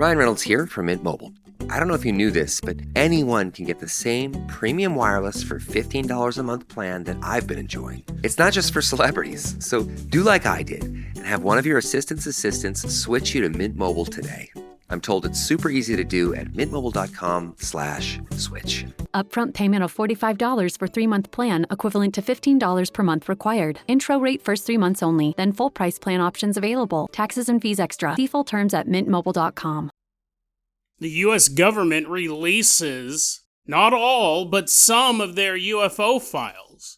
Ryan Reynolds here from Mint Mobile. I don't know if you knew this, but anyone can get the same premium wireless for $15 a month plan that I've been enjoying. It's not just for celebrities. So do like I did and have one of your assistants switch you to Mint Mobile today. I'm told it's super easy to do at mintmobile.com/switch. Upfront payment of $45 for 3-month plan, equivalent to $15 per month required. Intro rate first 3 months only, then full price plan options available. Taxes and fees extra. See full terms at mintmobile.com. The U.S. government releases, not all, but some of their UFO files.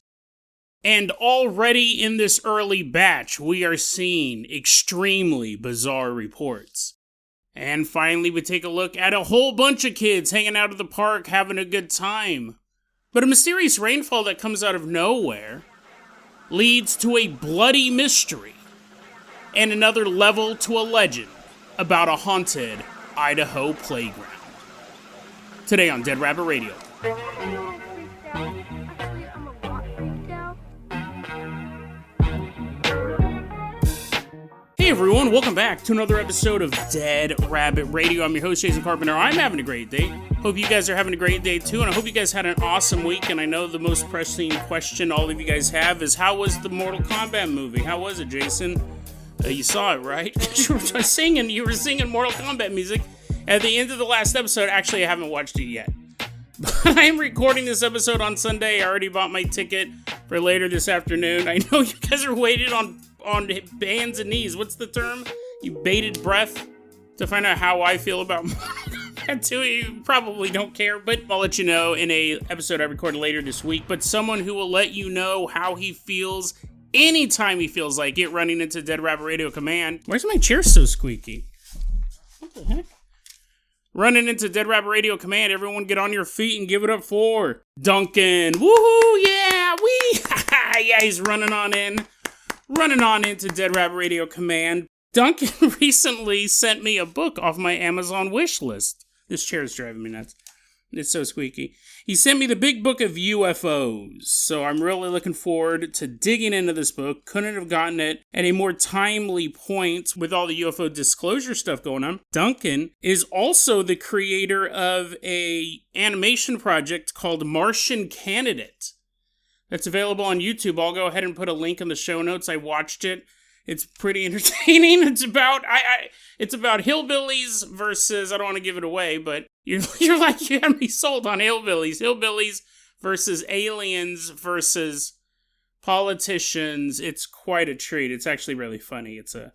And already in this early batch, we are seeing extremely bizarre reports. And finally, we take a look at a whole bunch of kids hanging out at the park having a good time. But a mysterious rainfall that comes out of nowhere leads to a bloody mystery and another level to a legend about a haunted Idaho playground. Today on Dead Rabbit Radio. Hey everyone, welcome back to another episode of Dead Rabbit Radio. I'm your host, Jason Carpenter. I'm having a great day. Hope you guys are having a great day too, and I hope you guys had an awesome week. And I know the most pressing question all of you guys have is, how was the Mortal Kombat movie? How was it, Jason? You saw it, right? you were singing Mortal Kombat music at the end of the last episode. Actually, I haven't watched it yet. But I am recording this episode on Sunday. I already bought my ticket for later this afternoon. I know you guys are waiting on hands and knees. What's the term? You bated breath to find out how I feel about that too. You probably don't care, but I'll let you know in a episode I record later this week. But someone who will let you know how he feels anytime he feels like it, running into Dead Rabbit Radio Command. Where's my chair so squeaky? What the heck? Running into Dead Rabbit Radio Command. Everyone get on your feet and give it up for Duncan. Woohoo! Yeah! Wee! Yeah, he's running on into Dead Rabbit Radio Command. Duncan recently sent me a book off my Amazon wish list. This chair is driving me nuts. It's so squeaky. He sent me the big book of UFOs, so I'm really looking forward to digging into this book. Couldn't have gotten it at a more timely point with all the UFO disclosure stuff going on. Duncan is also the creator of an animation project called Martian Candidate. That's available on YouTube. I'll go ahead and put a link in the show notes. I watched it. It's pretty entertaining. It's about hillbillies versus, I don't want to give it away, but you're like, you had me sold on hillbillies. Hillbillies versus aliens versus politicians. It's quite a treat. It's actually really funny. It's a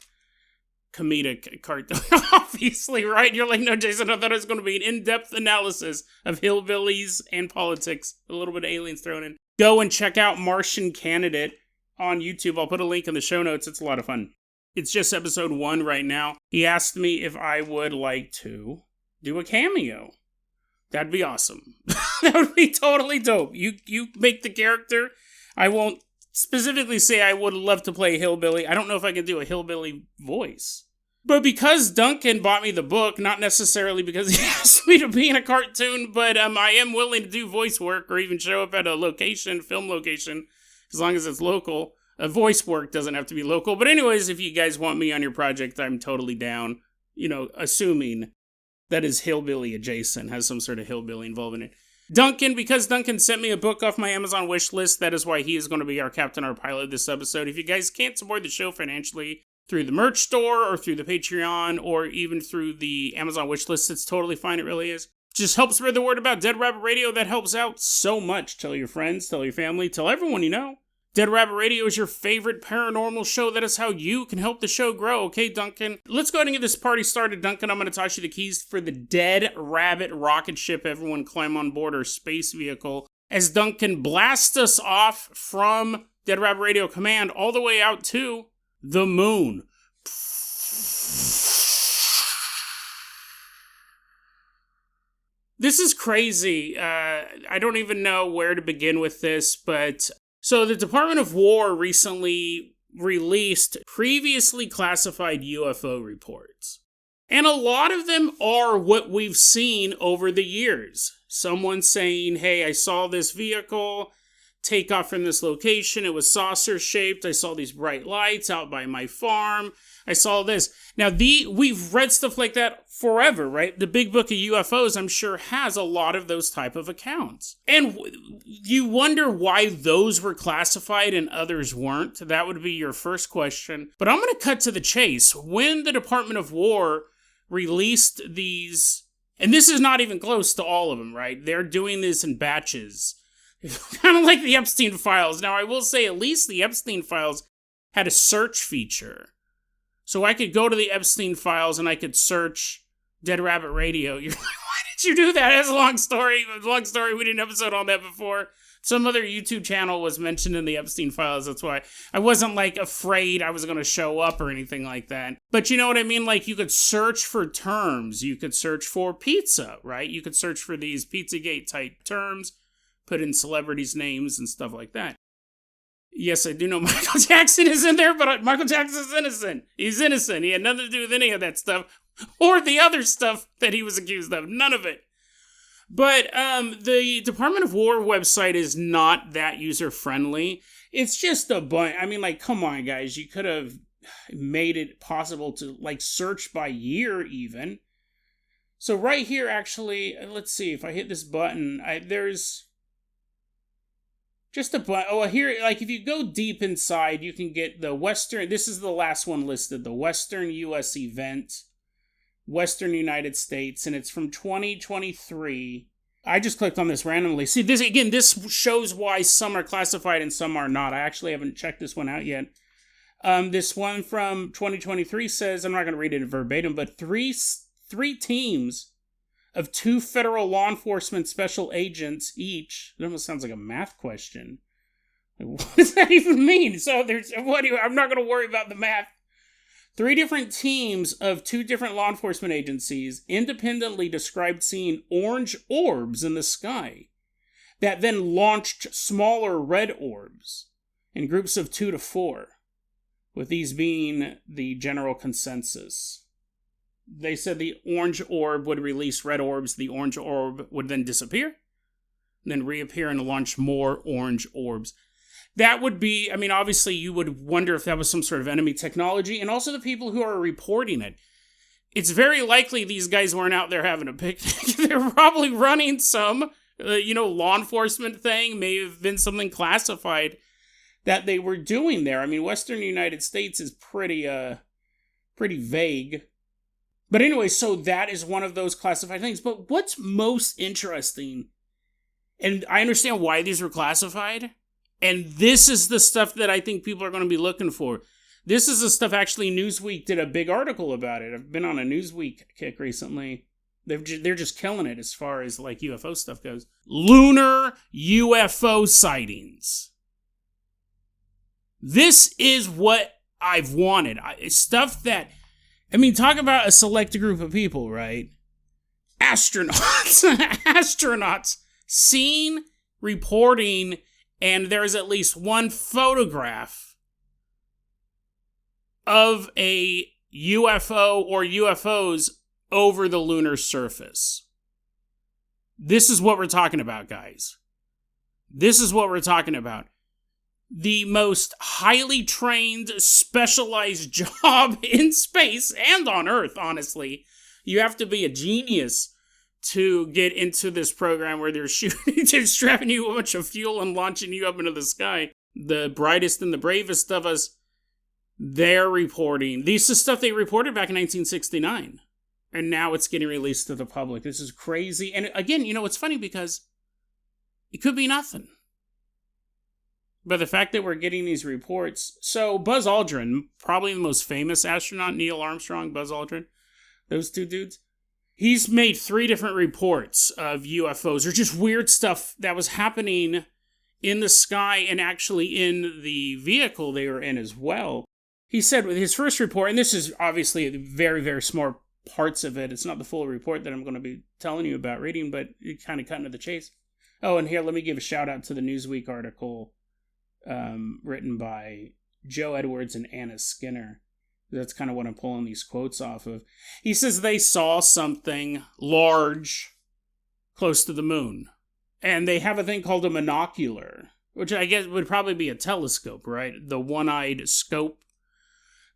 comedic cartoon, obviously, right? You're like, no, Jason, I thought it was going to be an in-depth analysis of hillbillies and politics. A little bit of aliens thrown in. Go and check out Martian Candidate on YouTube. I'll put a link in the show notes. It's a lot of fun. It's just episode 1 right now. He asked me if I would like to do a cameo. That'd be awesome. That would be totally dope. You make the character. I won't specifically say I would love to play a hillbilly. I don't know if I can do a hillbilly voice. But because Duncan bought me the book, not necessarily because he asked me to be in a cartoon, but I am willing to do voice work or even show up at a location, film location, as long as it's local. Voice work doesn't have to be local. But anyways, if you guys want me on your project, I'm totally down. Assuming that is hillbilly adjacent, has some sort of hillbilly involved in it. Because Duncan sent me a book off my Amazon wish list, that is why he is going to be our captain, our pilot this episode. If you guys can't support the show financially through the merch store or through the Patreon or even through the Amazon wish list, it's totally fine. It really is. Just help spread the word about Dead Rabbit Radio. That helps out so much. Tell your friends, tell your family, tell everyone you know. Dead Rabbit Radio is your favorite paranormal show. That is how you can help the show grow. Okay, Duncan? Let's go ahead and get this party started. Duncan, I'm going to toss you the keys for the Dead Rabbit rocket ship. Everyone climb on board our space vehicle as Duncan blasts us off from Dead Rabbit Radio Command all the way out to the moon. This is crazy. I don't even know where to begin with this, but so the Department of War recently released previously classified UFO reports. And a lot of them are what we've seen over the years. Someone saying, hey, I saw this vehicle take off from this location. It was saucer shaped. I saw these bright lights out by my farm. I saw this. Now, we've read stuff like that forever, right? The Big Book of UFOs, I'm sure, has a lot of those type of accounts. And you wonder why those were classified and others weren't. That would be your first question. But I'm going to cut to the chase. When the Department of War released these, and this is not even close to all of them, right? They're doing this in batches. Kind of like the Epstein files. Now, I will say at least the Epstein files had a search feature. So I could go to the Epstein files and I could search Dead Rabbit Radio. You're like, why did you do that? It's a long story. We did an episode on that before. Some other YouTube channel was mentioned in the Epstein files. That's why I wasn't like afraid I was going to show up or anything like that. But you know what I mean? Like you could search for terms. You could search for pizza, right? You could search for these Pizzagate type terms, put in celebrities' names and stuff like that. Yes, I do know Michael Jackson is in there, but Michael Jackson is innocent. He's innocent. He had nothing to do with any of that stuff or the other stuff that he was accused of. None of it. But the Department of War website is not that user-friendly. It's just a bunch. I mean, like, come on, guys. You could have made it possible to, like, search by year even. So right here, actually, let's see. If I hit this button, there's just a button. Oh, here, like, if you go deep inside, you can get the Western. This is the last one listed. The Western U.S. event. Western United States, and it's from 2023. I just clicked on this randomly. See, this shows why some are classified and some are not. I actually haven't checked this one out yet. This one from 2023 says, I'm not going to read it verbatim, but three teams of 2 federal law enforcement special agents each. It almost sounds like a math question. What does that even mean? So I'm not going to worry about the math. 3 different teams of 2 different law enforcement agencies independently described seeing orange orbs in the sky that then launched smaller red orbs in groups of 2 to 4, with these being the general consensus. They said the orange orb would release red orbs, the orange orb would then disappear, then reappear and launch more orange orbs. That would be, I mean, obviously you would wonder if that was some sort of enemy technology, and also the people who are reporting it. It's very likely these guys weren't out there having a picnic. They're probably running some, law enforcement thing. May have been something classified that they were doing there. I mean, Western United States is pretty vague. But anyway, so that is one of those classified things. But what's most interesting, and I understand why these were classified, and this is the stuff that I think people are going to be looking for. This is the stuff, actually, Newsweek did a big article about it. I've been on a Newsweek kick recently. They're just killing it as far as, like, UFO stuff goes. Lunar UFO sightings. This is what I've wanted. Stuff that, I mean, talk about a select group of people, right? Astronauts seen, reporting, and there's at least one photograph of a UFO or UFOs over the lunar surface. This is what we're talking about, guys. This is what we're talking about. The most highly trained, specialized job in space and on Earth, honestly. You have to be a genius to get into this program where they're strapping you a bunch of fuel and launching you up into the sky. The brightest and the bravest of us, they're reporting. This is stuff they reported back in 1969. And now it's getting released to the public. This is crazy. And again, it's funny because it could be nothing. But the fact that we're getting these reports... So Buzz Aldrin, probably the most famous astronaut, Neil Armstrong, Buzz Aldrin, those 2 dudes, he's made 3 different reports of UFOs, or just weird stuff that was happening in the sky and actually in the vehicle they were in as well. He said with his first report, and this is obviously very, very small parts of it. It's not the full report that I'm going to be telling you about reading, but it kind of cut into the chase. Oh, and here, let me give a shout out to the Newsweek article written by Joe Edwards and Anna Skinner. That's kind of what I'm pulling these quotes off of. He says they saw something large close to the moon. And they have a thing called a monocular, which I guess would probably be a telescope, right? The one-eyed scope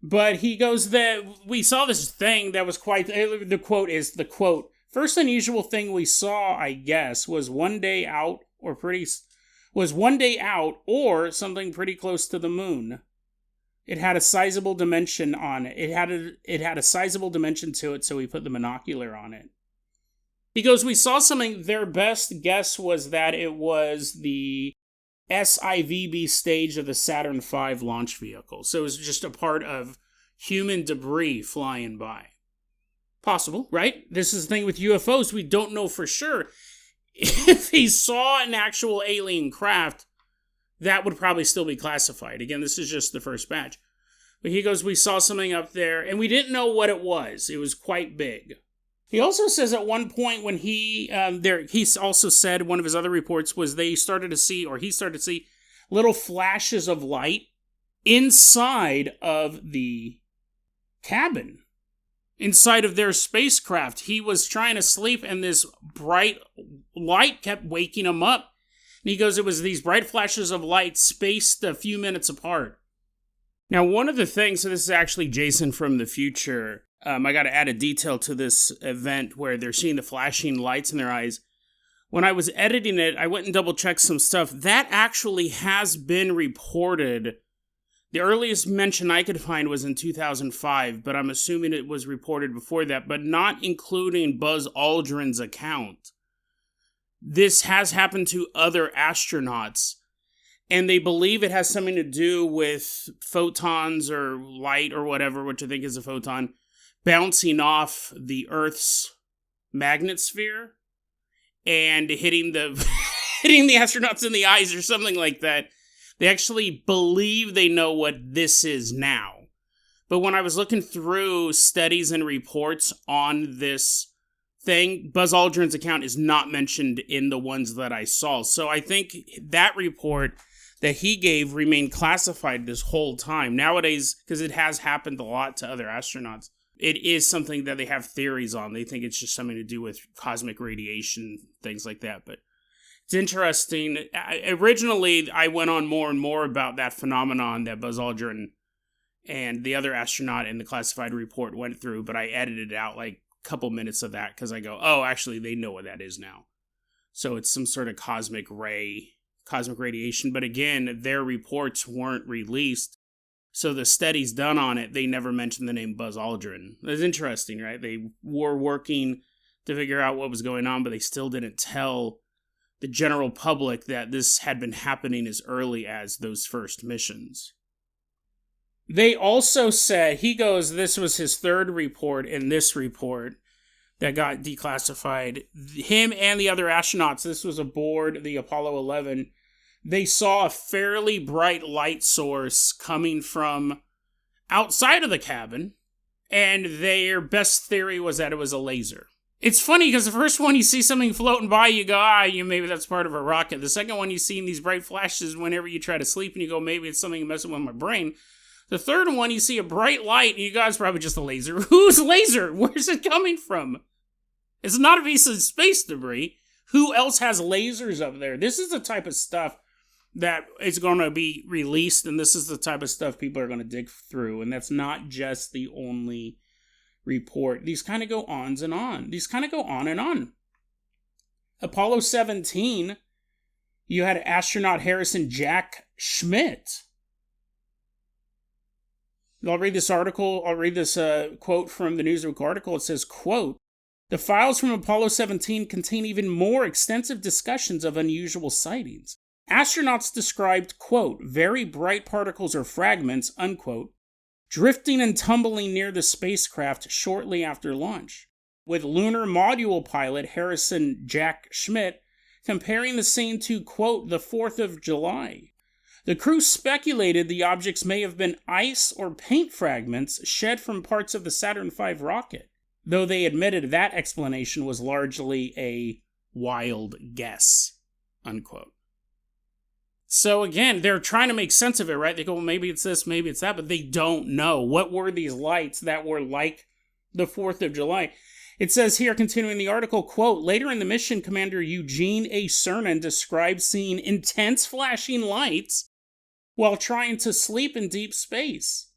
But he goes that we saw this thing that was quite, the quote is, the quote, first unusual thing we saw, I guess, was one day out or something pretty close to the moon. It had a sizable dimension on it. It had a sizable dimension to it, so we put the monocular on it. He goes, we saw something, their best guess was that it was the SIVB stage of the Saturn V launch vehicle. So it was just a part of human debris flying by. Possible, right? This is the thing with UFOs. We don't know for sure. If he saw an actual alien craft, that would probably still be classified. Again, this is just the first batch. But he goes, we saw something up there, and we didn't know what it was. It was quite big. He also says at one point when he also said one of his other reports was he started to see little flashes of light inside of the cabin, inside of their spacecraft. He was trying to sleep and this bright light kept waking him up. And he goes, it was these bright flashes of light spaced a few minutes apart. Now, one of the things, so this is actually Jason from the future. I got to add a detail to this event where they're seeing the flashing lights in their eyes. When I was editing it, I went and double-checked some stuff. That actually has been reported. The earliest mention I could find was in 2005, but I'm assuming it was reported before that, but not including Buzz Aldrin's account. This has happened to other astronauts, and they believe it has something to do with photons or light or whatever, which I think is a photon, bouncing off the Earth's magnetosphere and hitting the astronauts in the eyes or something like that. They actually believe they know what this is now. But when I was looking through studies and reports on this thing, Buzz Aldrin's account is not mentioned in the ones that I saw. So I think that report that he gave remained classified this whole time. Nowadays, because it has happened a lot to other astronauts, it is something that they have theories on. They think it's just something to do with cosmic radiation, things like that. But it's interesting. Originally, I went on more and more about that phenomenon that Buzz Aldrin and the other astronaut in the classified report went through, but I edited out like a couple minutes of that because I go, oh, actually, they know what that is now. So it's some sort of cosmic radiation. But again, their reports weren't released. So the studies done on it, they never mentioned the name Buzz Aldrin. It's interesting, right? They were working to figure out what was going on, but they still didn't tell the general public that this had been happening as early as those first missions. They also said, he goes, this was his third report in this report that got declassified. Him and the other astronauts, this was aboard the Apollo 11, they saw a fairly bright light source coming from outside of the cabin, and their best theory was that it was a laser. It's funny because the first one you see something floating by, you go, maybe that's part of a rocket. The second one you see in these bright flashes whenever you try to sleep, and you go, maybe it's something messing with my brain. The third one you see a bright light, and you go, it's probably just a laser. Whose laser? Where's it coming from? It's not a piece of space debris. Who else has lasers up there? This is the type of stuff that is going to be released, and this is the type of stuff people are going to dig through, and that's not just the only report. These kind of go on and on. These kind of go on and on. Apollo 17, you had astronaut Harrison Jack Schmitt. I'll read this quote from the Newsweek article. It says, quote, "The files from Apollo 17 contain even more extensive discussions of unusual sightings. Astronauts described, quote, very bright particles or fragments, unquote, drifting and tumbling near the spacecraft shortly after launch, with lunar module pilot Harrison Jack Schmitt comparing the scene to, quote, the 4th of July. The crew speculated the objects may have been ice or paint fragments shed from parts of the Saturn V rocket, though they admitted that explanation was largely a wild guess," unquote. So again, they're trying to make sense of it, right? They go, well, maybe it's this, maybe it's that, but they don't know. What were these lights that were like the 4th of July? It says here, continuing the article, quote, "Later in the mission, Commander Eugene A. Cernan described seeing intense flashing lights while trying to sleep in deep space.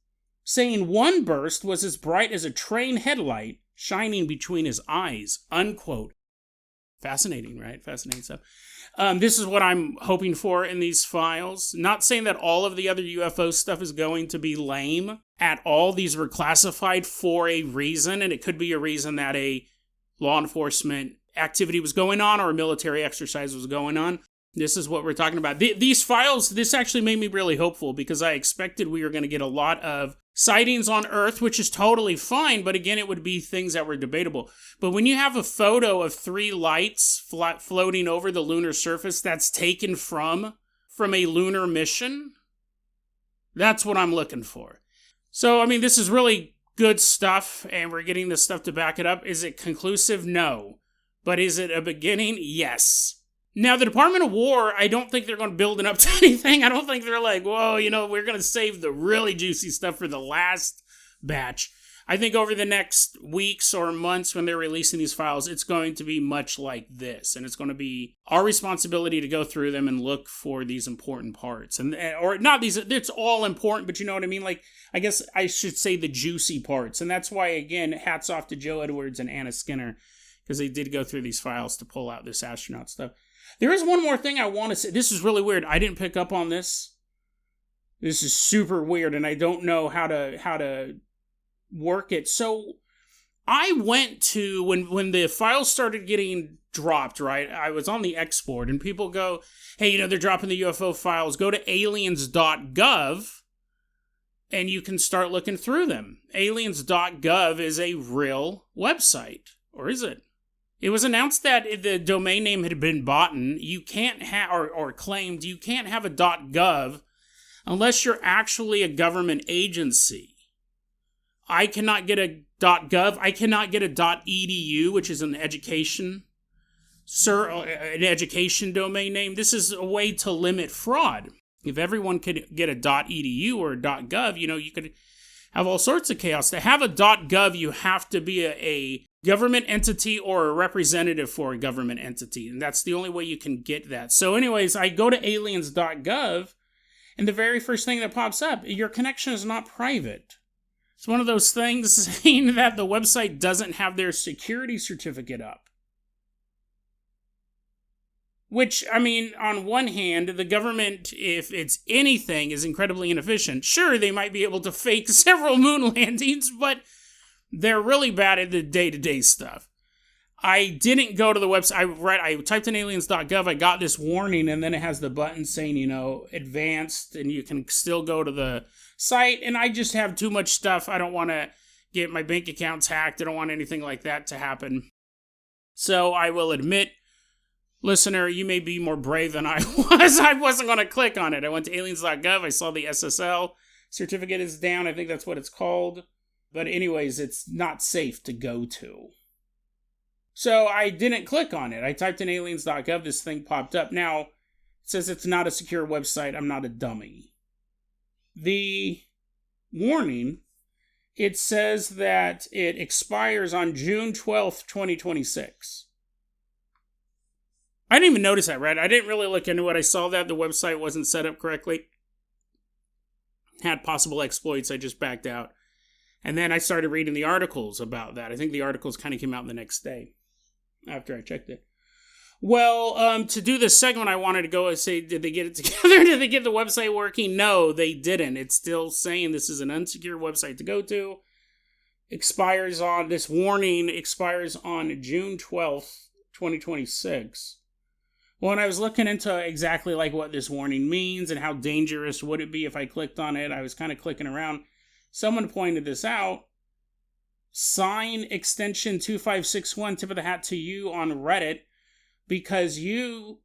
saying one burst was as bright as a train headlight shining between his eyes, unquote. Fascinating, right? Fascinating stuff. This is what I'm hoping for in these files. Not saying that all of the other UFO stuff is going to be lame at all. These were classified for a reason, and it could be a reason that a law enforcement activity was going on or a military exercise was going on. This is what we're talking about. These files, this actually made me really hopeful because I expected we were going to get a lot of sightings on Earth, which is totally fine, but again, it would be things that were debatable. But when you have a photo of 3 lights floating over the lunar surface that's taken from a lunar mission, that's what I'm looking for. So, I mean, this is really good stuff, and we're getting this stuff to back it up. Is it conclusive? No. But is it a beginning? Yes. Now, the Department of War, I don't think they're going to build it up to anything. I don't think they're like, whoa, we're going to save the really juicy stuff for the last batch. I think over the next weeks or months when they're releasing these files, it's going to be much like this. And it's going to be our responsibility to go through them and look for these important parts. Or not these, it's all important, but you know what I mean? Like, I guess I should say the juicy parts. And that's why, again, hats off to Joe Edwards and Anna Skinner, because they did go through these files to pull out this astronaut stuff. There is one more thing I want to say. This is really weird. I didn't pick up on this. This is super weird, and I don't know how to work it. So I went to, when the files started getting dropped, right? I was on the export, and people go, hey, they're dropping the UFO files. Go to aliens.gov, and you can start looking through them. Aliens.gov is a real website. Or is it? It was announced that the domain name had been bought. You can't have, or claimed, you can't have a .gov unless you're actually a government agency. I cannot get a .gov. I cannot get a .edu, which is an education domain name. This is a way to limit fraud. If everyone could get a .edu or a .gov, you could have all sorts of chaos. To have a .gov, you have to be a government entity or a representative for a government entity, and that's the only way you can get that. So anyways, I go to aliens.gov, and the very first thing that pops up, your connection is not private. It's one of those things saying that the website doesn't have their security certificate up. Which, I mean, on one hand, the government, if it's anything, is incredibly inefficient. Sure, they might be able to fake several moon landings, but they're really bad at the day-to-day stuff. I didn't go to the website. I typed in aliens.gov. I got this warning, and then it has the button saying, advanced, and you can still go to the site. And I just have too much stuff. I don't want to get my bank accounts hacked. I don't want anything like that to happen. So I will admit, listener, you may be more brave than I was. I wasn't going to click on it. I went to aliens.gov. I saw the SSL certificate is down. I think that's what it's called. But anyways, it's not safe to go to. So I didn't click on it. I typed in aliens.gov. This thing popped up. Now, it says it's not a secure website. I'm not a dummy. The warning, it says that it expires on June 12th, 2026. I didn't even notice that, right? I didn't really look into it. I saw that the website wasn't set up correctly. Had possible exploits. I just backed out. And then I started reading the articles about that. I think the articles kind of came out the next day after I checked it. Well, to do this segment, I wanted to go and say, did they get it together? Did they get the website working? No, they didn't. It's still saying this is an unsecure website to go to. This warning expires on June 12th, 2026. Well, when I was looking into exactly like what this warning means and how dangerous would it be if I clicked on it, I was kind of clicking around. Someone pointed this out. Sign extension 2561, tip of the hat to you on Reddit, because you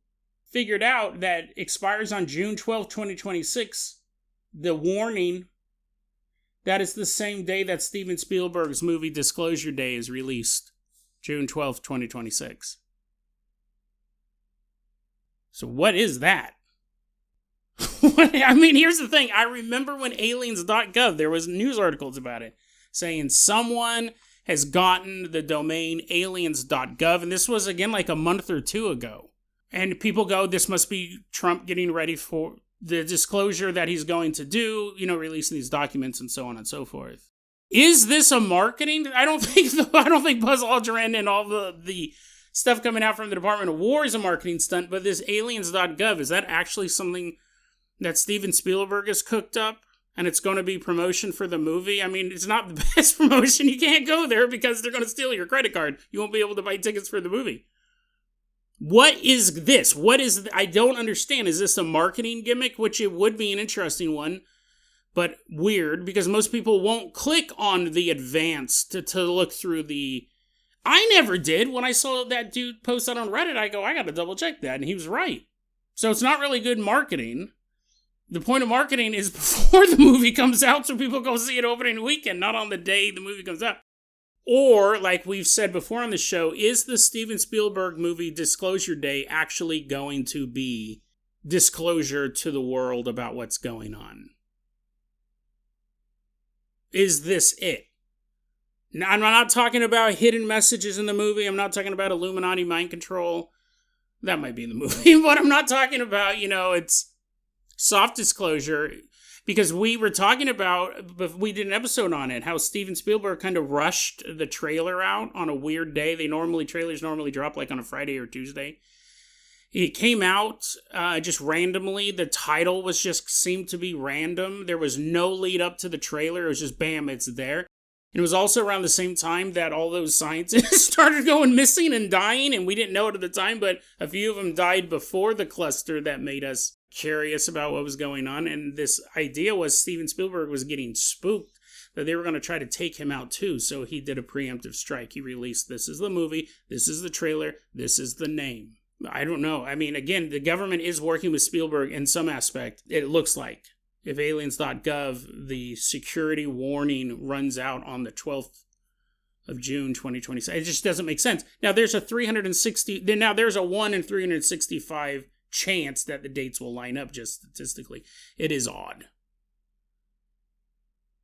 figured out that expires on June 12, 2026. The warning, that is the same day that Steven Spielberg's movie Disclosure Day is released. June 12, 2026. So what is that? I mean, here's the thing. I remember when aliens.gov, there was news articles about it saying someone has gotten the domain aliens.gov. And this was, again, like a month or two ago. And people go, this must be Trump getting ready the disclosure that he's going to do, releasing these documents and so on and so forth. Is this a marketing? I don't think Buzz Aldrin and all the stuff coming out from the Department of War is a marketing stunt, but this aliens.gov, is that actually something that Steven Spielberg has cooked up? And it's going to be promotion for the movie? I mean, it's not the best promotion. You can't go there because they're going to steal your credit card. You won't be able to buy tickets for the movie. What is this? I don't understand. Is this a marketing gimmick? Which it would be an interesting one, but weird because most people won't click on the advanced to look through the... I never did. When I saw that dude post that on Reddit, I go, I got to double check that. And he was right. So it's not really good marketing. The point of marketing is before the movie comes out so people go see it opening weekend, not on the day the movie comes out. Or, like we've said before on the show, is the Steven Spielberg movie Disclosure Day actually going to be disclosure to the world about what's going on? Is this it? Now, I'm not talking about hidden messages in the movie. I'm not talking about Illuminati mind control. That might be in the movie. But I'm not talking about, it's soft disclosure. Because we were talking about, but we did an episode on it, how Steven Spielberg kind of rushed the trailer out on a weird day. Trailers normally drop like on a Friday or Tuesday. It came out just randomly. The title seemed to be random. There was no lead up to the trailer. It was just bam, it's there. And it was also around the same time that all those scientists started going missing and dying, and we didn't know it at the time, but a few of them died before the cluster that made us curious about what was going on. And this idea was Steven Spielberg was getting spooked that they were going to try to take him out too. So he did a preemptive strike. He released, this is the movie, this is the trailer, this is the name. I don't know. I mean, again, the government is working with Spielberg in some aspect, it looks like. If aliens.gov, the security warning runs out on the 12th of June 2026. It just doesn't make sense. Now there's a 1 in 365 chance that the dates will line up just statistically. It is odd.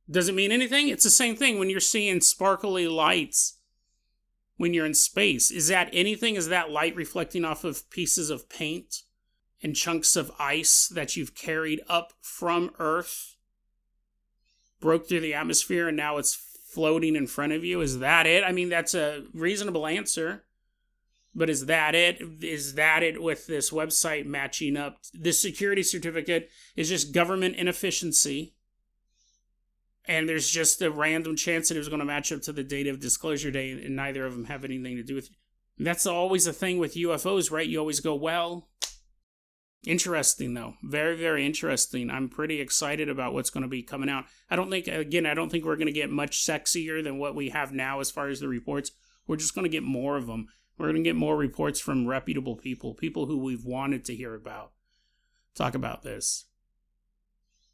Does it mean anything? It's the same thing when you're seeing sparkly lights when you're in space. Is that anything? Is that light reflecting off of pieces of paint and chunks of ice that you've carried up from Earth, broke through the atmosphere, and now it's floating in front of you? Is that it? I mean, that's a reasonable answer. But is that it? Is that it with this website matching up? This security certificate is just government inefficiency. And there's just a random chance that it was going to match up to the date of Disclosure Day, and neither of them have anything to do with it. That's always a thing with UFOs, right? You always go, well, interesting though. Very, very interesting. I'm pretty excited about what's going to be coming out. I don't think we're going to get much sexier than what we have now as far as the reports. We're just going to get more of them. We're going to get more reports from reputable people who we've wanted to hear about. Talk about this.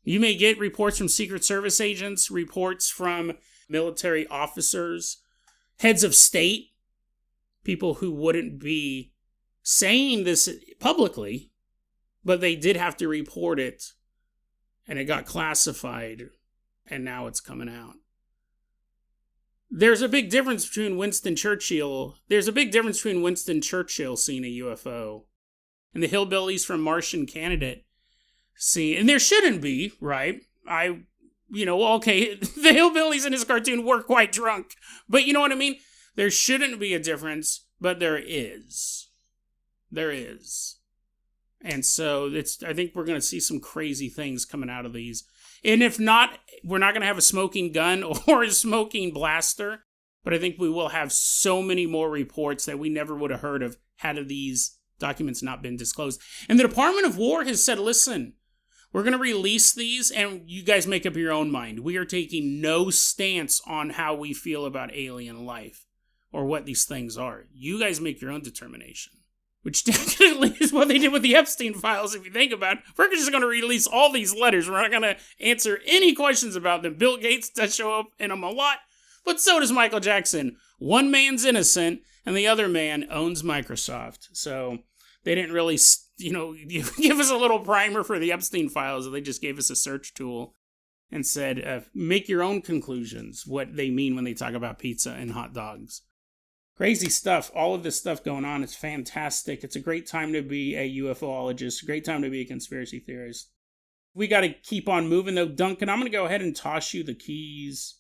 You may get reports from Secret Service agents, reports from military officers, heads of state, people who wouldn't be saying this publicly, but they did have to report it, and it got classified, and now it's coming out. There's a big difference between Winston Churchill seeing a UFO and the hillbillies from Martian Candidate seeing, and there shouldn't be, right? Okay, the hillbillies in his cartoon were quite drunk, but you know what I mean? There shouldn't be a difference, but there is. There is. And so I think we're going to see some crazy things coming out of these. And if not, we're not going to have a smoking gun or a smoking blaster. But I think we will have so many more reports that we never would have heard of had these documents not been disclosed. And the Department of War has said, listen, we're going to release these and you guys make up your own mind. We are taking no stance on how we feel about alien life or what these things are. You guys make your own determination. Which definitely is what they did with the Epstein files, if you think about it. We're just going to release all these letters. We're not going to answer any questions about them. Bill Gates does show up in them a lot, but so does Michael Jackson. One man's innocent, and the other man owns Microsoft. So they didn't really, give us a little primer for the Epstein files. They just gave us a search tool and said, make your own conclusions, what they mean when they talk about pizza and hot dogs. Crazy stuff. All of this stuff going on. It's fantastic. It's a great time to be a UFOologist. A great time to be a conspiracy theorist. We got to keep on moving, though. Duncan, I'm going to go ahead and toss you the keys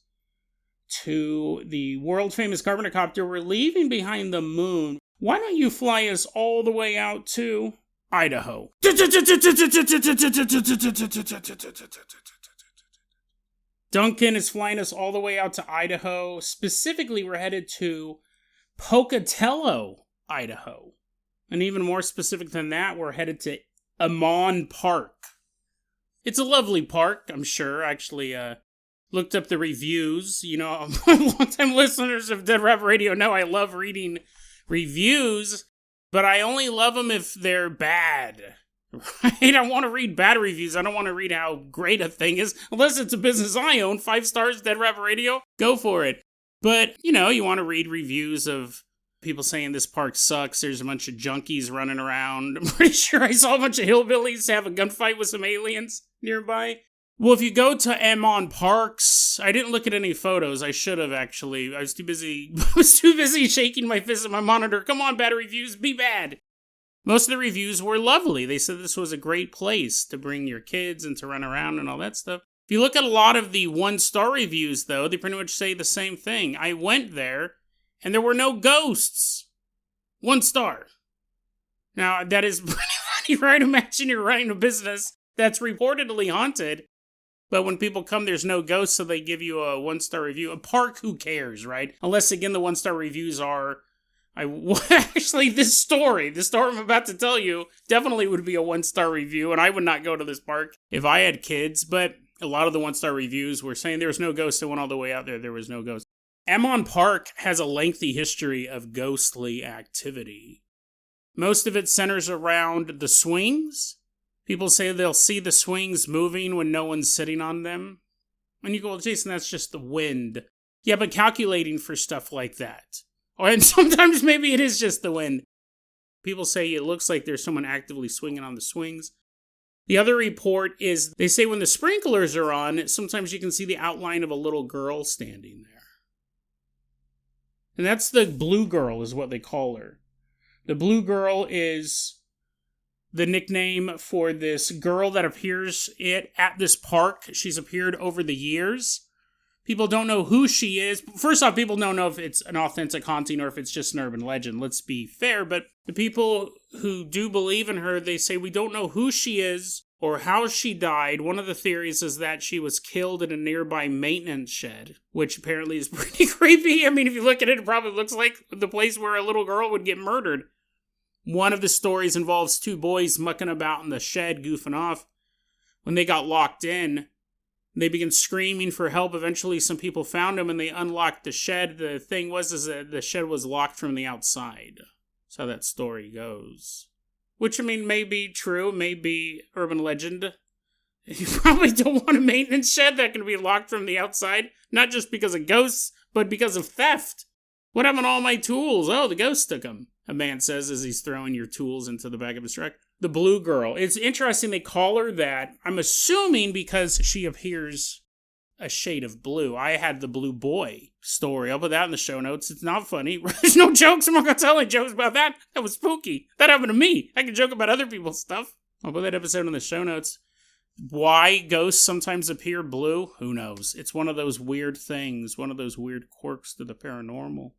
to the world-famous Carpenter Copter. We're leaving behind the moon. Why don't you fly us all the way out to Idaho? Duncan is flying us all the way out to Idaho. Specifically, we're headed to Pocatello, Idaho. And even more specific than that, we're headed to Ammon Park. It's a lovely park, I'm sure. Actually, looked up the reviews. You know, long-time listeners of Dead Rabbit Radio know I love reading reviews, but I only love them if they're bad. Right? I want to read bad reviews. I don't want to read how great a thing is. Unless it's a business I own. 5 stars, Dead Rabbit Radio. Go for it. But, you know, you want to read reviews of people saying this park sucks. There's a bunch of junkies running around. I'm pretty sure I saw a bunch of hillbillies have a gunfight with some aliens nearby. Well, if you go to Ammon Parks, I didn't look at any photos. I should have, actually. I was too busy shaking my fist at my monitor. Come on, bad reviews, be bad. Most of the reviews were lovely. They said this was a great place to bring your kids and to run around and all that stuff. If you look at a lot of the 1-star reviews, though, they pretty much say the same thing. I went there, and there were no ghosts. 1 star. Now, that is pretty funny, right? Imagine you're running a business that's reportedly haunted, but when people come, there's no ghosts, so they give you a 1-star review. A park, who cares, right? Unless, again, the 1-star reviews are... Actually, this story I'm about to tell you definitely would be a 1-star review, and I would not go to this park if I had kids, but a lot of the 1-star reviews were saying there was no ghost. I went all the way out there was no ghost. Ammon Park has a lengthy history of ghostly activity. Most of it centers around the swings. People say they'll see the swings moving when no one's sitting on them. And you go, well, Jason, that's just the wind. Yeah, but calculating for stuff like that. And sometimes maybe it is just the wind. People say it looks like there's someone actively swinging on the swings. The other report is they say when the sprinklers are on, sometimes you can see the outline of a little girl standing there. And that's the blue girl is what they call her. The blue girl is the nickname for this girl that appears at this park. She's appeared over the years. People don't know who she is. First off, people don't know if it's an authentic haunting or if it's just an urban legend. Let's be fair. But the people who do believe in her, they say we don't know who she is or how she died. One of the theories is that she was killed in a nearby maintenance shed, which apparently is pretty creepy. I mean, if you look at it, it probably looks like the place where a little girl would get murdered. One of the stories involves 2 boys mucking about in the shed, goofing off. When they got locked in, they began screaming for help. Eventually, some people found them and they unlocked the shed. The thing was that the shed was locked from the outside. That's how that story goes. Which, I mean, may be true, may be urban legend. You probably don't want a maintenance shed that can be locked from the outside. Not just because of ghosts, but because of theft. What happened to all my tools? Oh, the ghost took them, a man says as he's throwing your tools into the back of his truck. The blue girl. It's interesting they call her that. I'm assuming because she appears a shade of blue. I had the blue boy story. I'll put that in the show notes. It's not funny. There's no jokes. I'm not going to tell any jokes about that. That was spooky. That happened to me. I can joke about other people's stuff. I'll put that episode in the show notes. Why ghosts sometimes appear blue? Who knows? It's one of those weird things. One of those weird quirks to the paranormal.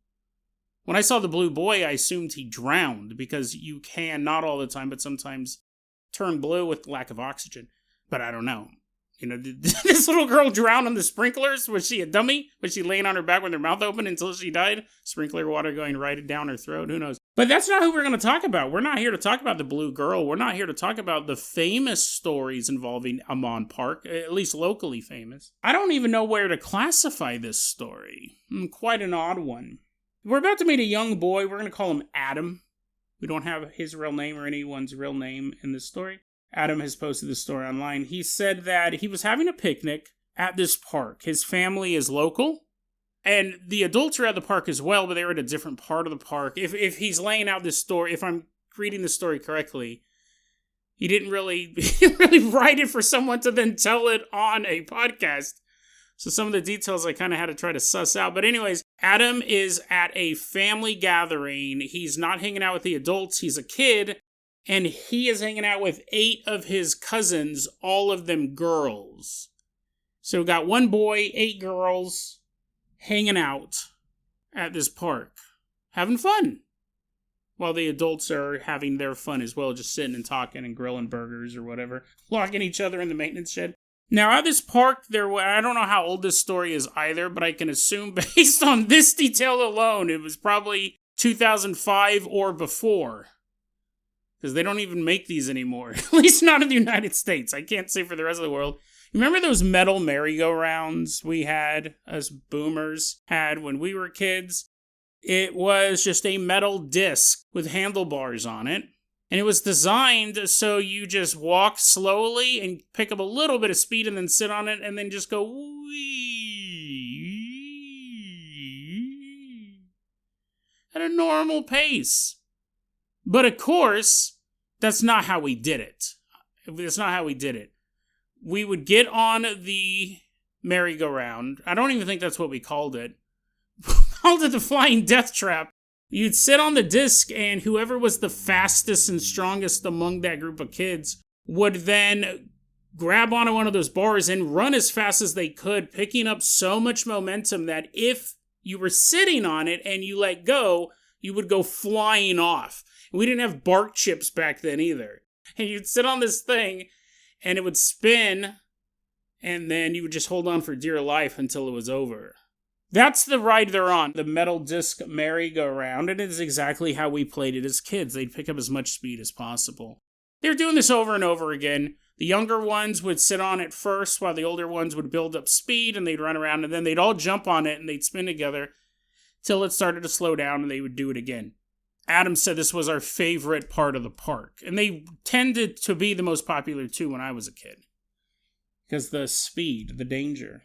When I saw the blue boy, I assumed he drowned because you can, not all the time, but sometimes turn blue with lack of oxygen. But I don't know. You know, did this little girl drown on the sprinklers? Was she a dummy? Was she laying on her back with her mouth open until she died? Sprinkler water going right down her throat? Who knows? But that's not who we're going to talk about. We're not here to talk about the blue girl. We're not here to talk about the famous stories involving Ammon Park, at least locally famous. I don't even know where to classify this story. Quite an odd one. We're about to meet a young boy. We're going to call him Adam. We don't have his real name or anyone's real name in this story. Adam has posted this story online. He said that he was having a picnic at this park. His family is local, and the adults are at the park as well, but they're at a different part of the park. If he's laying out this story, if I'm reading the story correctly, he didn't really write it for someone to then tell it on a podcast. So some of the details I kind of had to try to suss out. But anyways, Adam is at a family gathering. He's not hanging out with the adults. He's a kid. and he is hanging out with 8 of his cousins, all of them girls. So we got 1 boy, 8 girls hanging out at this park, having fun, while the adults are having their fun as well, just sitting and talking and grilling burgers or whatever, locking each other in the maintenance shed. Now, at this park, I don't know how old this story is either, but I can assume based on this detail alone, it was probably 2005 or before. Because they don't even make these anymore. At least not in the United States. I can't say for the rest of the world. Remember those metal merry-go-rounds we had, us boomers had when we were kids? It was just a metal disc with handlebars on it. And it was designed so you just walk slowly and pick up a little bit of speed and then sit on it and then just go wee at a normal pace. But of course, that's not how we did it. That's not how we did it. We would get on the merry-go-round. I don't even think that's what we called it. We called it the flying death trap. You'd sit on the disc, and whoever was the fastest and strongest among that group of kids would then grab onto one of those bars and run as fast as they could, picking up so much momentum that if you were sitting on it and you let go, you would go flying off. We didn't have bark chips back then either. And you'd sit on this thing, and it would spin, and then you would just hold on for dear life until it was over. That's the ride they're on, the metal disc merry-go-round, and it is exactly how we played it as kids. They'd pick up as much speed as possible. They were doing this over and over again. The younger ones would sit on it first, while the older ones would build up speed, and they'd run around, and then they'd all jump on it, and they'd spin together, till it started to slow down, and they would do it again. Adam said this was our favorite part of the park, and they tended to be the most popular too when I was a kid. Because the speed, the danger.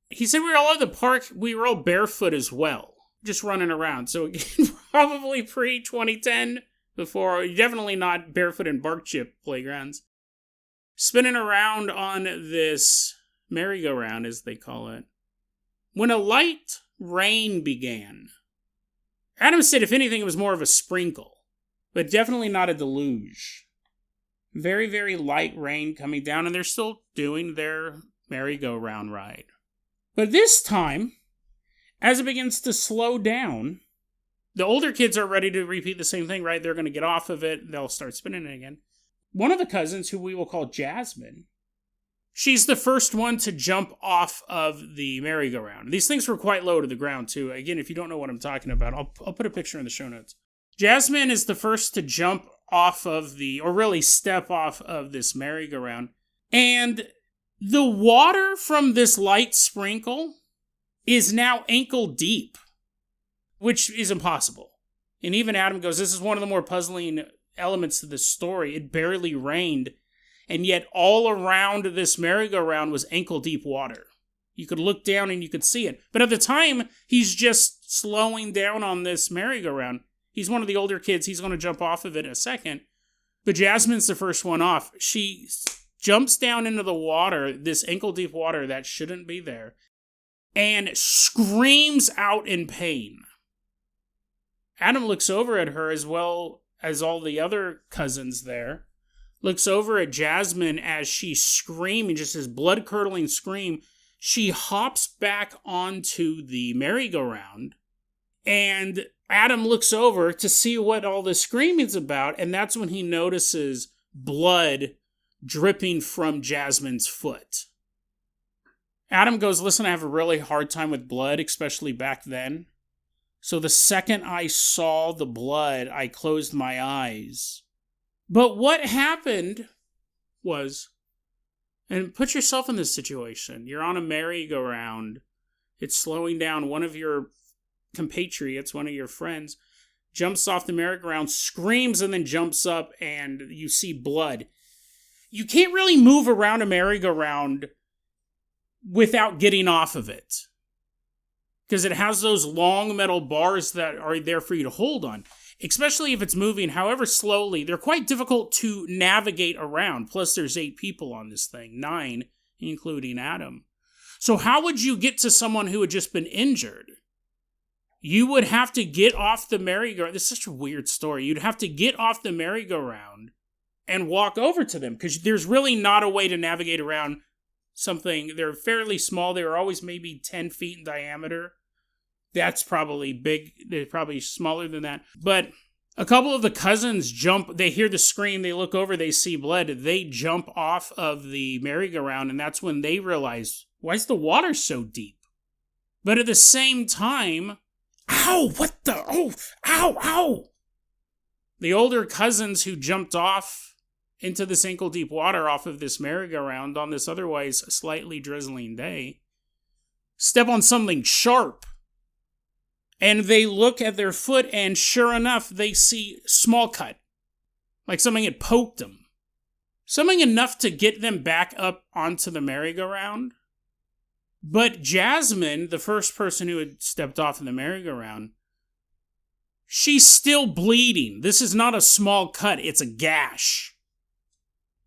He said we were all at the park, we were all barefoot as well, just running around. So again, probably pre-2010, before, definitely not barefoot in bark chip playgrounds. Spinning around on this merry-go-round, as they call it. When a light rain began, Adam said if anything it was more of a sprinkle, but definitely not a deluge. Very, very light rain coming down, and they're still doing their merry-go-round ride. But this time, as it begins to slow down, the older kids are ready to repeat the same thing, right? They're going to get off of it. They'll start spinning it again. One of the cousins, who we will call Jasmine, she's the first one to jump off of the merry-go-round. These things were quite low to the ground, too. Again, if you don't know what I'm talking about, I'll put a picture in the show notes. Jasmine is the first to jump off of or really step off of this merry-go-round. And the water from this light sprinkle is now ankle deep, which is impossible. And even Adam goes, this is one of the more puzzling elements to this story. It barely rained, and yet all around this merry-go-round was ankle deep water. You could look down and you could see it. But at the time, he's just slowing down on this merry-go-round. He's one of the older kids. He's going to jump off of it in a second. But Jasmine's the first one off. She jumps down into the water, this ankle-deep water that shouldn't be there, and screams out in pain. Adam looks over at her as well as all the other cousins there, looks over at Jasmine as she's screaming, just this blood-curdling scream. She hops back onto the merry-go-round, and Adam looks over to see what all the screaming's about, and that's when he notices blood dripping from Jasmine's foot. Adam goes, listen, I have a really hard time with blood, especially back then. So the second I saw the blood, I closed my eyes. But what happened was, and put yourself in this situation. You're on a merry-go-round. It's slowing down. One of your compatriots, one of your friends, jumps off the merry-go-round, screams, and then jumps up, and you see blood. You can't really move around a merry-go-round without getting off of it, because it has those long metal bars that are there for you to hold on, especially if it's moving however slowly. They're quite difficult to navigate around. Plus, there's 8 people on this thing, 9, including Adam. So how would you get to someone who had just been injured? you would have to get off the merry-go-round. This is such a weird story. You'd have to get off the merry-go-round and walk over to them, because there's really not a way to navigate around something. They're fairly small. They were always maybe 10 feet in diameter. That's probably big. They're probably smaller than that. But a couple of the cousins jump. They hear the scream. They look over. They see blood. They jump off of the merry-go-round, and that's when they realize, why is the water so deep? But at the same time, ow, what the, oh, ow, ow. The older cousins who jumped off into this ankle-deep water off of this merry-go-round on this otherwise slightly drizzling day step on something sharp. And they look at their foot, and sure enough, they see small cut. Like something had poked them. Something enough to get them back up onto the merry-go-round. But Jasmine, the first person who had stepped off in the merry-go-round, she's still bleeding. This is not a small cut, it's a gash.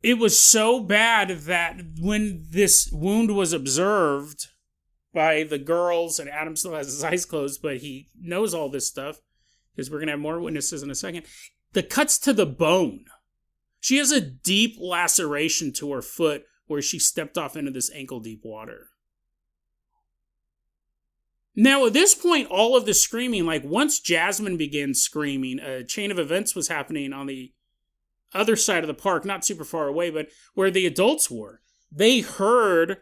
It was so bad that when this wound was observed by the girls, and Adam still has his eyes closed, but he knows all this stuff, because we're going to have more witnesses in a second, the cuts to the bone. She has a deep laceration to her foot where she stepped off into this ankle-deep water. Now, at this point, all of the screaming, like once Jasmine began screaming, a chain of events was happening on the other side of the park, not super far away, but where the adults were. They heard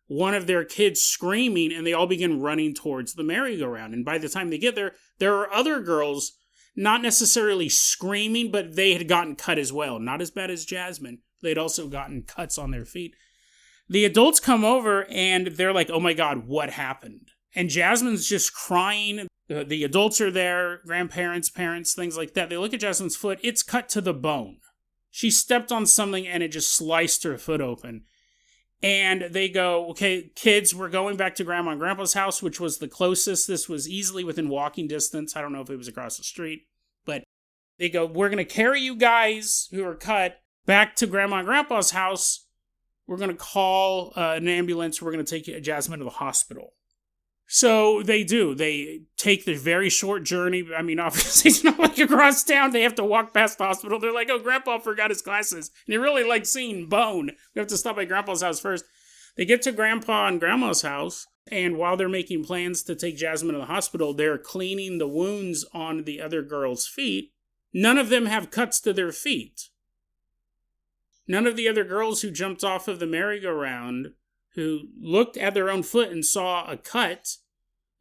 one of their kids screaming, and they all begin running towards the merry-go-round. And by the time they get there, there are other girls, not necessarily screaming, but they had gotten cut as well. Not as bad as Jasmine. They'd also gotten cuts on their feet. The adults come over, and they're like, oh my God, what happened? And Jasmine's just crying. The adults are there, grandparents, parents, things like that. They look at Jasmine's foot. It's cut to the bone. She stepped on something and it just sliced her foot open. And they go, okay, kids, we're going back to Grandma and Grandpa's house, which was the closest. This was easily within walking distance. I don't know if it was across the street. But they go, we're going to carry you guys who are cut back to Grandma and Grandpa's house. We're going to call an ambulance. We're going to take Jasmine to the hospital. So they do. They take the very short journey. I mean, obviously, it's not like across town. They have to walk past the hospital. They're like, oh, Grandpa forgot his glasses. And they really like seeing bone. We have to stop by Grandpa's house first. They get to Grandpa and Grandma's house. And while they're making plans to take Jasmine to the hospital, they're cleaning the wounds on the other girls' feet. None of them have cuts to their feet. None of the other girls who jumped off of the merry-go-round, who looked at their own foot and saw a cut,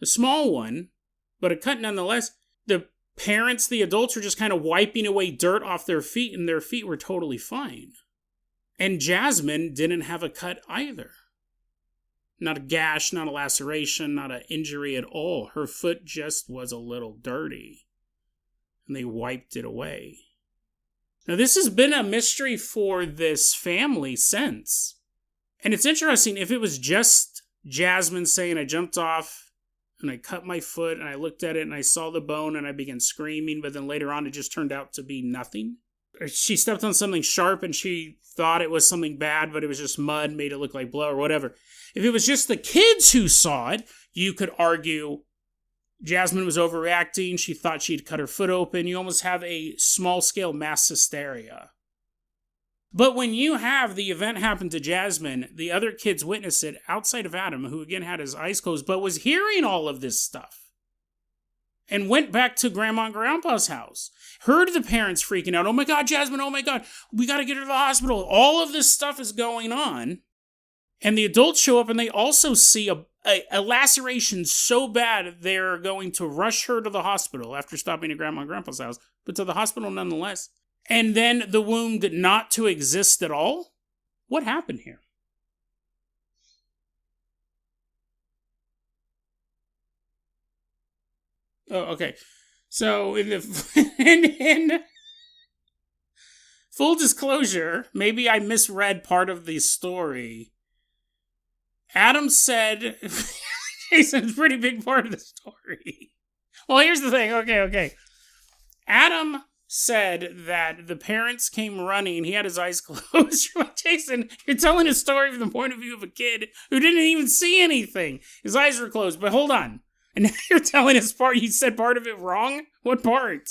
a small one, but a cut nonetheless. The parents, the adults, were just kind of wiping away dirt off their feet, and their feet were totally fine. And Jasmine didn't have a cut either. Not a gash, not a laceration, not an injury at all. Her foot just was a little dirty, and they wiped it away. Now, this has been a mystery for this family since. And it's interesting, if it was just Jasmine saying, I jumped off and I cut my foot and I looked at it and I saw the bone and I began screaming, but then later on it just turned out to be nothing. Or she stepped on something sharp and she thought it was something bad, but it was just mud, made it look like blood or whatever. If it was just the kids who saw it, you could argue Jasmine was overreacting. She thought she'd cut her foot open. You almost have a small-scale mass hysteria. But when you have the event happen to Jasmine, the other kids witness it outside of Adam, who again had his eyes closed, but was hearing all of this stuff. And went back to Grandma and Grandpa's house. Heard the parents freaking out. Oh my God, Jasmine, oh my God, we got to get her to the hospital. All of this stuff is going on. And the adults show up and they also see a laceration so bad they're going to rush her to the hospital after stopping at Grandma and Grandpa's house, but to the hospital nonetheless. And then the wound not to exist at all? What happened here? Oh, okay. So in full disclosure, maybe I misread part of the story. Adam said, Jason's a pretty big part of the story. Well, here's the thing. Okay. Adam said that the parents came running. He had his eyes closed. Jason, you're telling a story from the point of view of a kid who didn't even see anything. His eyes were closed. But hold on. And now you're telling us you said part of it wrong? What part?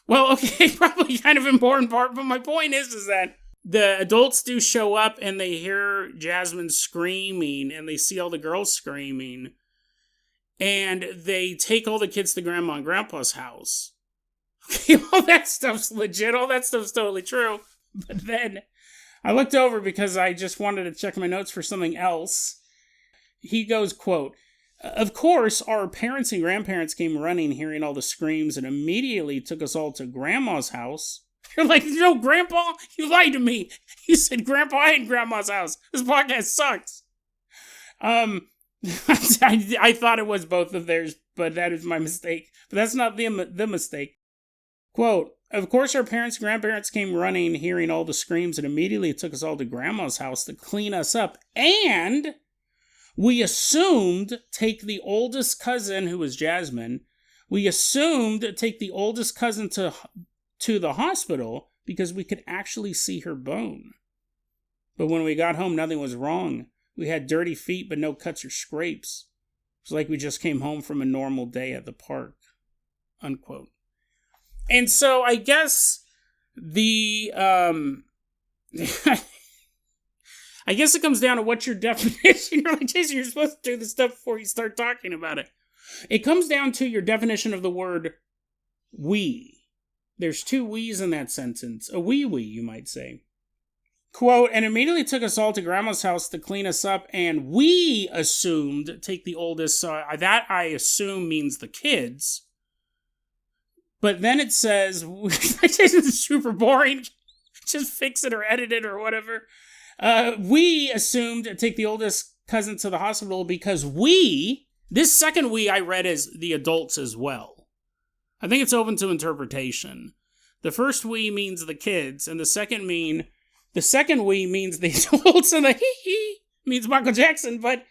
Well, okay, probably kind of important part, but my point is that the adults do show up and they hear Jasmine screaming and they see all the girls screaming. And they take all the kids to Grandma and Grandpa's house. Okay, all that stuff's legit. All that stuff's totally true. But then I looked over because I just wanted to check my notes for something else. He goes, quote, "Of course, our parents and grandparents came running, hearing all the screams, and immediately took us all to Grandma's house." You're like, no, Grandpa? You lied to me. You said Grandpa and Grandma's house. This podcast sucks. I thought it was both of theirs, but that is my mistake. But that's not the mistake. Quote, "Of course, our parents and grandparents came running, hearing all the screams, and immediately took us all to Grandma's house to clean us up. And we assumed take the oldest cousin, who was Jasmine, we assumed take the oldest cousin to the hospital because we could actually see her bone. But when we got home, nothing was wrong. We had dirty feet, but no cuts or scrapes. It was like we just came home from a normal day at the park." Unquote. And so I guess I guess it comes down to what's your definition. You're like, Jason, you're supposed to do this stuff before you start talking about it. It comes down to your definition of the word we. There's two we's in that sentence. A wee, you might say. Quote, "And immediately took us all to Grandma's house to clean us up, and we assumed take the oldest." So that, I assume, means the kids. But then it says, this is super boring. Just fix it or edit it or whatever. We assumed take the oldest cousin to the hospital because this second we I read as the adults as well. I think it's open to interpretation. The first we means the kids, and the second we means the adults, and the he means Michael Jackson, but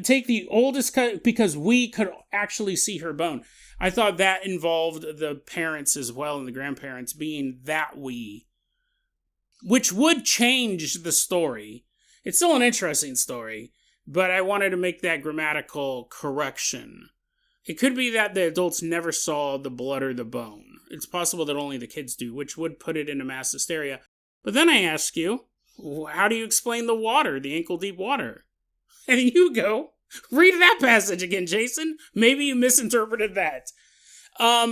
take the oldest because we could actually see her bone. I thought that involved the parents as well, and the grandparents being that we, which would change the story. It's still an interesting story, but I wanted to make that grammatical correction. It could be that the adults never saw the blood or the bone. It's possible that only the kids do, which would put it into mass hysteria. But then I ask you, how do you explain the water, the ankle-deep water? And you go, read that passage again, Jason. Maybe you misinterpreted that.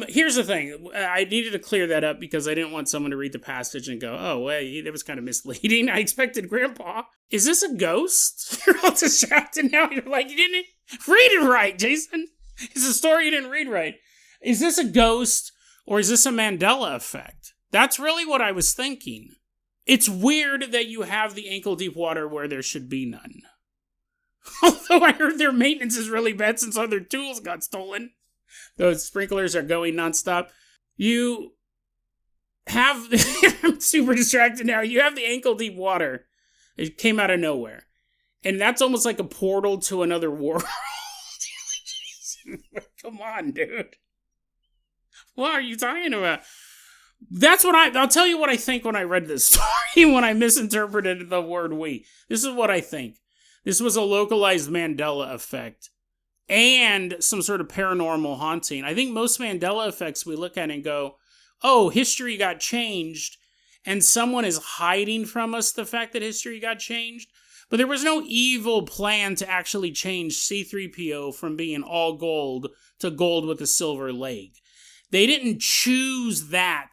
Here's the thing. I needed to clear that up because I didn't want someone to read the passage and go, oh, wait, that was kind of misleading. I expected Grandpa. Is this a ghost? You're all distracted now. You're like, you didn't read it right, Jason. It's a story you didn't read right. Is this a ghost or is this a Mandela effect? That's really what I was thinking. It's weird that you have the ankle-deep water where there should be none. Although I heard their maintenance is really bad since all their tools got stolen. Those sprinklers are going nonstop. You have... I'm super distracted now. You have the ankle-deep water. It came out of nowhere. And that's almost like a portal to another world. Come on, dude. What are you talking about? That's what I'll tell you what I think when I read this story, when I misinterpreted the word we. This is what I think. This was a localized Mandela effect and some sort of paranormal haunting. I think most Mandela effects we look at and go, oh, history got changed, and someone is hiding from us the fact that history got changed. But there was no evil plan to actually change C-3PO from being all gold to gold with a silver leg. They didn't choose that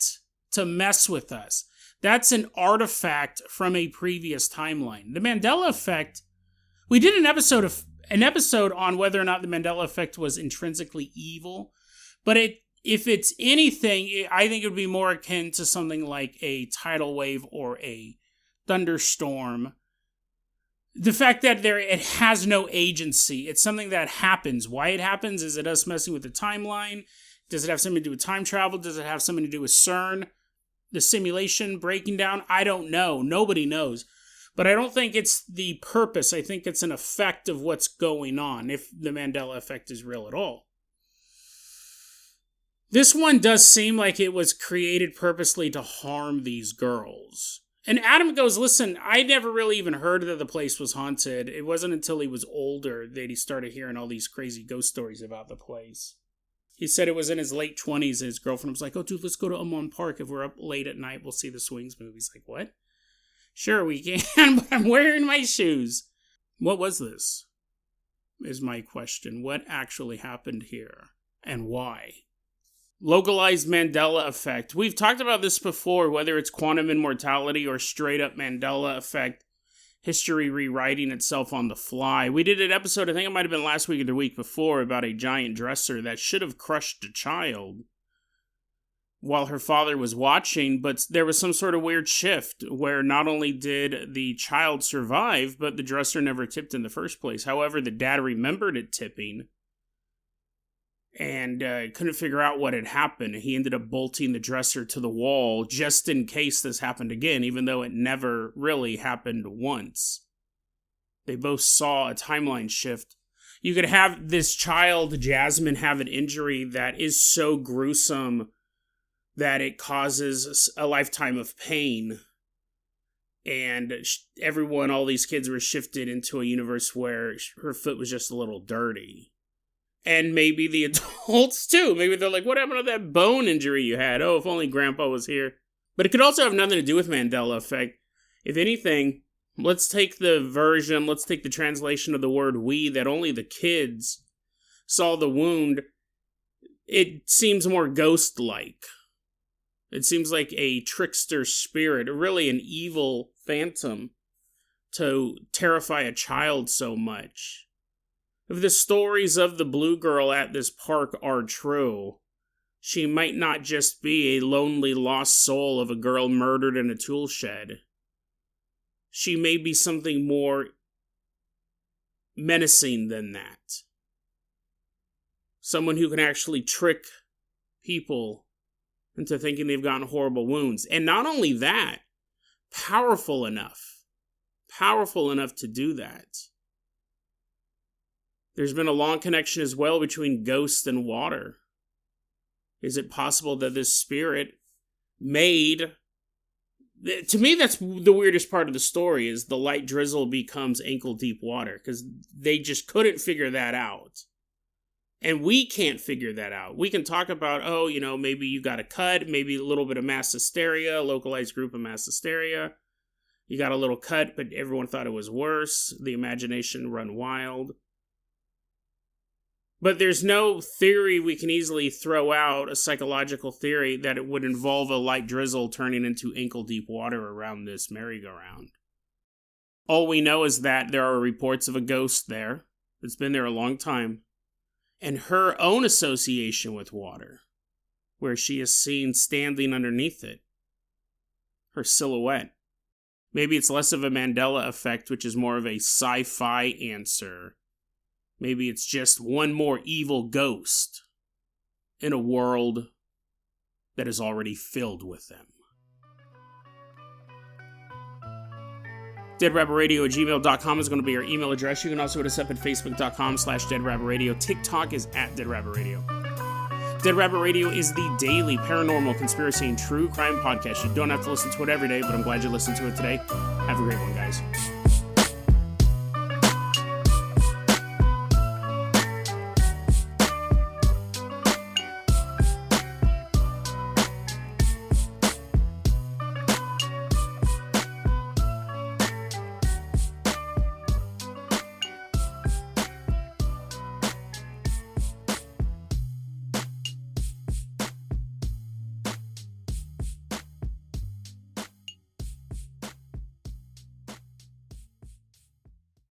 to mess with us. That's an artifact from a previous timeline. The Mandela effect, we did an episode on whether or not the Mandela effect was intrinsically evil, but if it's anything, I think it would be more akin to something like a tidal wave or a thunderstorm. The fact that it has no agency, it's something that happens. Why it happens? Is it us messing with the timeline? Does it have something to do with time travel? Does it have something to do with CERN? The simulation breaking down? I don't know. Nobody knows. But I don't think it's the purpose. I think it's an effect of what's going on, if the Mandela effect is real at all. This one does seem like it was created purposely to harm these girls. And Adam goes, listen, I never really even heard that the place was haunted. It wasn't until he was older that he started hearing all these crazy ghost stories about the place. He said it was in his late 20s, and his girlfriend was like, oh, dude, let's go to Ammon Park. If we're up late at night, we'll see the Swings movie. He's like, what? Sure, we can, but I'm wearing my shoes. What was this? Is my question. What actually happened here? And why? Localized Mandela effect. We've talked about this before, whether it's quantum immortality or straight up Mandela effect, history rewriting itself on the fly. We did an episode, I think it might have been last week or the week before, about a giant dresser that should have crushed a child while her father was watching, but there was some sort of weird shift where not only did the child survive, but the dresser never tipped in the first place. However, the dad remembered it tipping and couldn't figure out what had happened. He ended up bolting the dresser to the wall just in case this happened again, even though it never really happened once. They both saw a timeline shift. You could have this child, Jasmine, have an injury that is so gruesome that it causes a lifetime of pain. And everyone, all these kids were shifted into a universe where her foot was just a little dirty. And maybe the adults, too. Maybe they're like, what happened to that bone injury you had? Oh, if only Grandpa was here. But it could also have nothing to do with Mandela effect. If anything, let's take the translation of the word we, that only the kids saw the wound. It seems more ghost-like. It seems like a trickster spirit, really an evil phantom, to terrify a child so much. If the stories of the blue girl at this park are true, she might not just be a lonely lost soul of a girl murdered in a tool shed. She may be something more menacing than that. Someone who can actually trick people into thinking they've gotten horrible wounds. And not only that, powerful enough to do that. There's been a long connection as well between ghosts and water. Is it possible that this spirit made... To me, that's the weirdest part of the story, is the light drizzle becomes ankle-deep water, because they just couldn't figure that out. And we can't figure that out. We can talk about, maybe you got a cut, maybe a little bit of mass hysteria, a localized group of mass hysteria. You got a little cut, but everyone thought it was worse. The imagination run wild. But there's no theory we can easily throw out, a psychological theory, that it would involve a light drizzle turning into ankle-deep water around this merry-go-round. All we know is that there are reports of a ghost there. It's been there a long time. And her own association with water, where she is seen standing underneath it. Her silhouette. Maybe it's less of a Mandela effect, which is more of a sci-fi answer. Maybe it's just one more evil ghost in a world that is already filled with them. DeadRabbitRadio@gmail.com is going to be our email address. You can also hit us up at Facebook.com/DeadRabbitRadio. TikTok is at @DeadRabbitRadio. Dead Rabbit Radio is the daily paranormal, conspiracy, and true crime podcast. You don't have to listen to it every day, but I'm glad you listened to it today. Have a great one, guys.